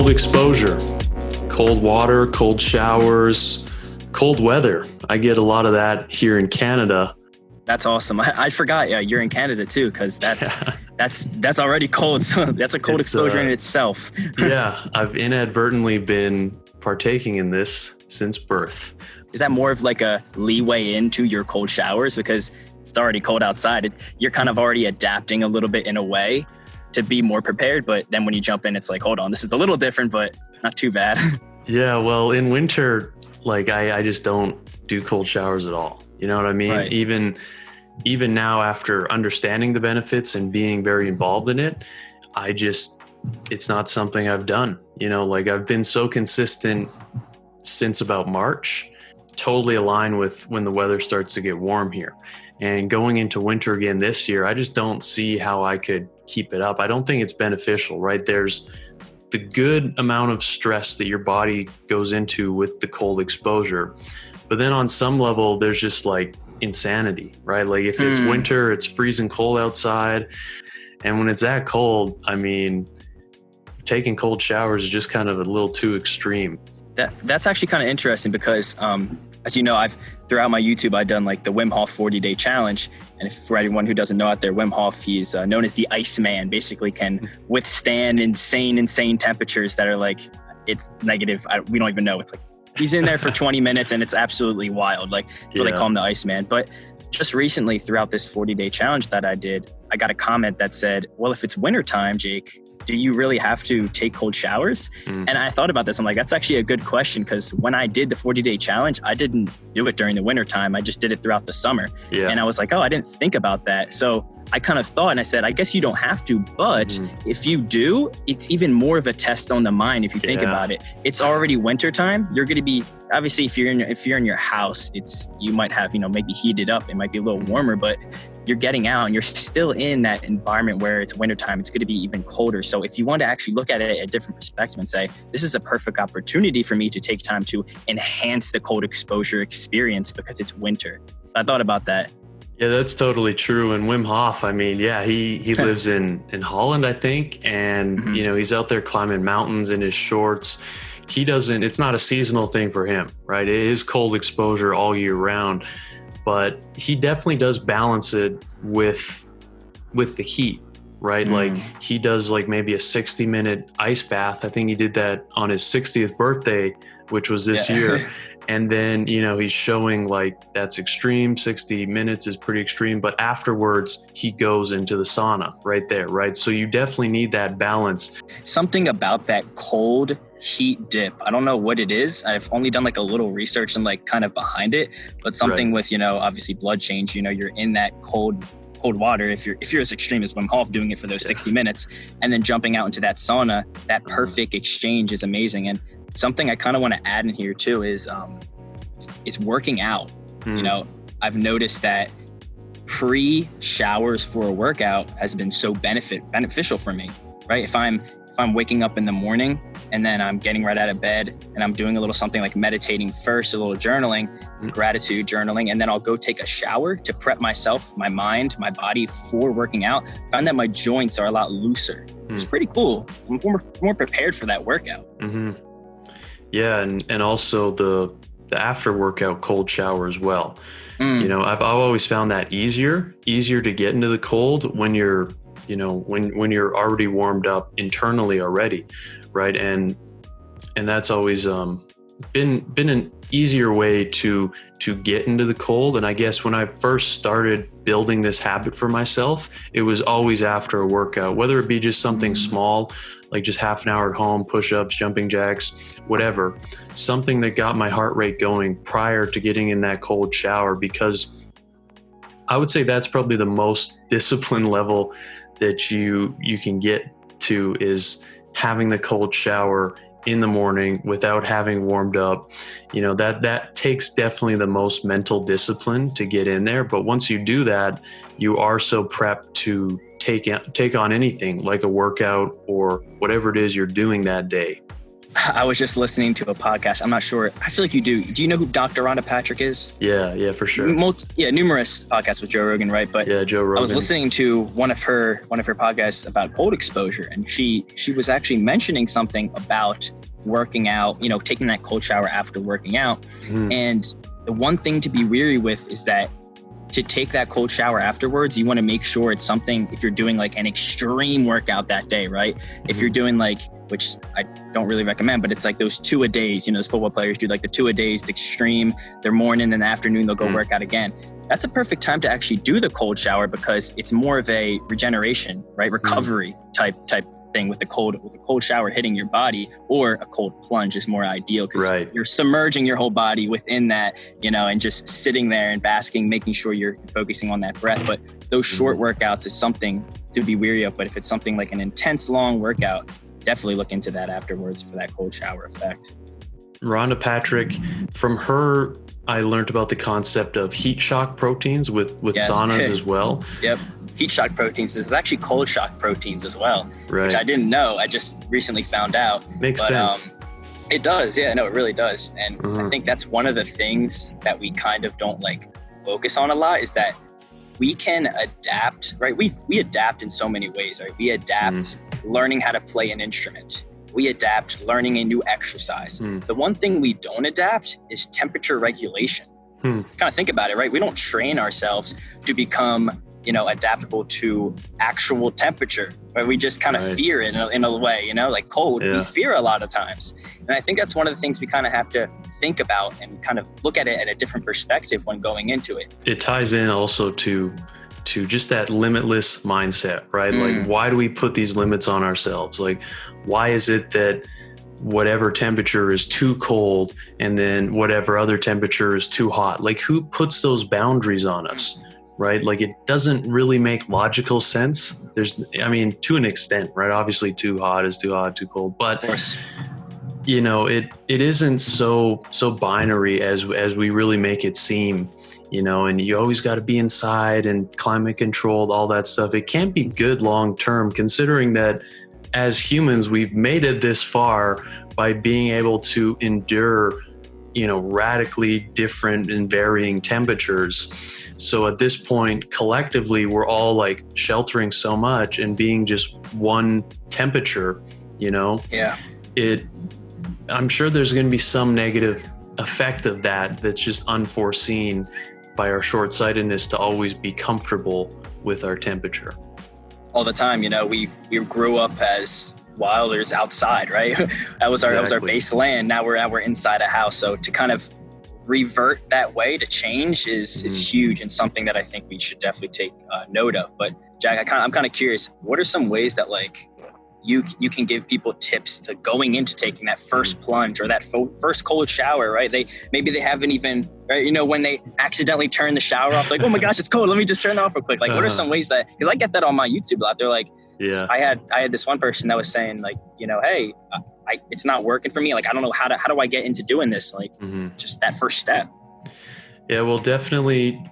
cold exposure, cold water, cold showers, cold weather. I get a lot of that here in Canada. That's awesome. I forgot. Yeah, you're in Canada too, because that's already cold. So that's a cold exposure in itself. Yeah, I've inadvertently been partaking in this since birth. Is that more of like a leeway into your cold showers because it's already cold outside? You're kind of already adapting a little bit in a way to be more prepared. But then when you jump in, it's like, hold on, this is a little different, but not too bad. Yeah, well, in winter, like I just don't do cold showers at all. You know what I mean? Right. Even now, after understanding the benefits and being very involved in it, it's not something I've done. You know, like I've been so consistent since about March, totally aligned with when the weather starts to get warm here. And going into winter again this year, I just don't see how I could keep it up. I don't think it's beneficial, right? There's the good amount of stress that your body goes into with the cold exposure. But then on some level, there's just like insanity, right? Like if it's winter, it's freezing cold outside. And when it's that cold, I mean, taking cold showers is just kind of a little too extreme. That's actually kind of interesting because, as you know, throughout my YouTube, I've done like the Wim Hof 40-day challenge. And for anyone who doesn't know out there, Wim Hof, he's known as the Iceman, basically can withstand insane temperatures that are like, it's negative. We don't even know. It's like, he's in there for 20 minutes and it's absolutely wild. Like, so they call him the Iceman. But just recently throughout this 40-day challenge that I did, I got a comment that said, well, if it's wintertime, Jake, do you really have to take cold showers? And I thought about this. I'm like, that's actually a good question because when I did the 40-day challenge, I didn't do it during the wintertime. I just did it throughout the summer. Yeah. And I was like, oh, I didn't think about that. So I kind of thought and I said, I guess you don't have to, but if you do, it's even more of a test on the mind if you think about it. It's already wintertime. You're going to be, obviously, if you're in your house, you might have, maybe heated up. It might be a little warmer, but you're getting out and you're still in that environment where it's wintertime. It's going to be even colder. So if you want to actually look at it at a different perspective and say, this is a perfect opportunity for me to take time to enhance the cold exposure experience because it's winter. I thought about that. Yeah, that's totally true. And Wim Hof, I mean, yeah, he lives in Holland, I think. And, he's out there climbing mountains in his shorts. It's not a seasonal thing for him, right? It is cold exposure all year round. But he definitely does balance it with the heat, right? Like he does like maybe a 60-minute ice bath. I think he did that on his 60th birthday, which was this year. And then, he's showing like that's extreme. 60 minutes is pretty extreme. But afterwards, he goes into the sauna right there, right? So you definitely need that balance. Something about that cold heat dip, I don't know what it is. I've only done like a little research and like kind of behind it, but something with, obviously blood change, you're in that cold water. If you're as extreme as Wim Hof doing it for those 60 minutes and then jumping out into that sauna, that perfect exchange is amazing. And something I kind of want to add in here too is working out. I've noticed that pre-showers for a workout has been so beneficial for me, right? If I'm waking up in the morning and then I'm getting right out of bed and I'm doing a little something like meditating first, a little journaling, gratitude journaling, and then I'll go take a shower to prep myself, my mind, my body for working out, I find that my joints are a lot looser. It's pretty cool. I'm more prepared for that workout. Yeah, and also the after workout cold shower as well. I've always found that easier to get into the cold when you're when you're already warmed up internally already, right? And that's always been an easier way to get into the cold. And I guess when I first started building this habit for myself, it was always after a workout, whether it be just something small, like just half an hour at home, push-ups, jumping jacks, whatever, something that got my heart rate going prior to getting in that cold shower, because I would say that's probably the most disciplined level that you can get to, is having the cold shower in the morning without having warmed up. That takes definitely the most mental discipline to get in there. But once you do that, you are so prepped to take on anything like a workout or whatever it is you're doing that day. I was just listening to a podcast. I'm not sure. I feel like you do. Do you know who Dr. Rhonda Patrick is? Yeah, for sure. Numerous podcasts with Joe Rogan, right? But yeah, Joe Rogan. I was listening to one of her podcasts about cold exposure, and she was actually mentioning something about working out, taking that cold shower after working out. And the one thing to be wary with is that to take that cold shower afterwards, you want to make sure it's something, if you're doing like an extreme workout that day, right? If you're doing like, which I don't really recommend, but it's like those 2-a-days, those football players do like the 2-a-days, the extreme, their morning and afternoon, they'll go work out again. That's a perfect time to actually do the cold shower because it's more of a regeneration, right? Recovery type thing with a cold shower hitting your body, or a cold plunge is more ideal because you're submerging your whole body within that, and just sitting there and basking, making sure you're focusing on that breath. But those short workouts is something to be wary of. But if it's something like an intense long workout, definitely look into that afterwards for that cold shower effect. Rhonda Patrick, from her, I learned about the concept of heat shock proteins with saunas as well. Yep. Heat shock proteins is actually cold shock proteins as well, which I didn't know. I just recently found out. Makes sense. It does. Yeah, no, it really does. And I think that's one of the things that we kind of don't like focus on a lot is that we can adapt, right? We adapt in so many ways, right? We adapt learning how to play an instrument. We adapt learning a new exercise. The one thing we don't adapt is temperature regulation. Kind of think about it, right? We don't train ourselves to become adaptable to actual temperature, right? We just kind of fear it in a way, like cold, we fear a lot of times. And I think that's one of the things we kind of have to think about and kind of look at it at a different perspective when going into it. It ties in also to just that limitless mindset, right? Like, why do we put these limits on ourselves? Like, why is it that whatever temperature is too cold and then whatever other temperature is too hot? Like, who puts those boundaries on us? Right? Like, it doesn't really make logical sense. To an extent, right? Obviously too hot is too hot, too cold, but it isn't so binary as we really make it seem, and you always got to be inside and climate controlled, all that stuff. It can't be good long-term, considering that as humans, we've made it this far by being able to endure, radically different and varying temperatures. So at this point, collectively, we're all like sheltering so much and being just one temperature, I'm sure there's going to be some negative effect of that's just unforeseen by our short-sightedness to always be comfortable with our temperature. All the time, we grew up as wilders outside, right? That was our base land. Now we're inside a house. So to kind of revert that way to change is huge, and something that I think we should definitely take note of. But Jack, I'm kind of curious, what are some ways that like you can give people tips to going into taking that first plunge or that first cold shower, right? Maybe they haven't even, right, when they accidentally turn the shower off, like, oh my gosh, it's cold, let me just turn it off real quick. Like, what are some ways that, because I get that on my YouTube a lot. They're like, I had this one person that was saying like, hey, it's not working for me. Like, I don't know how do I get into doing this? Like, just that first step. Yeah, well, definitely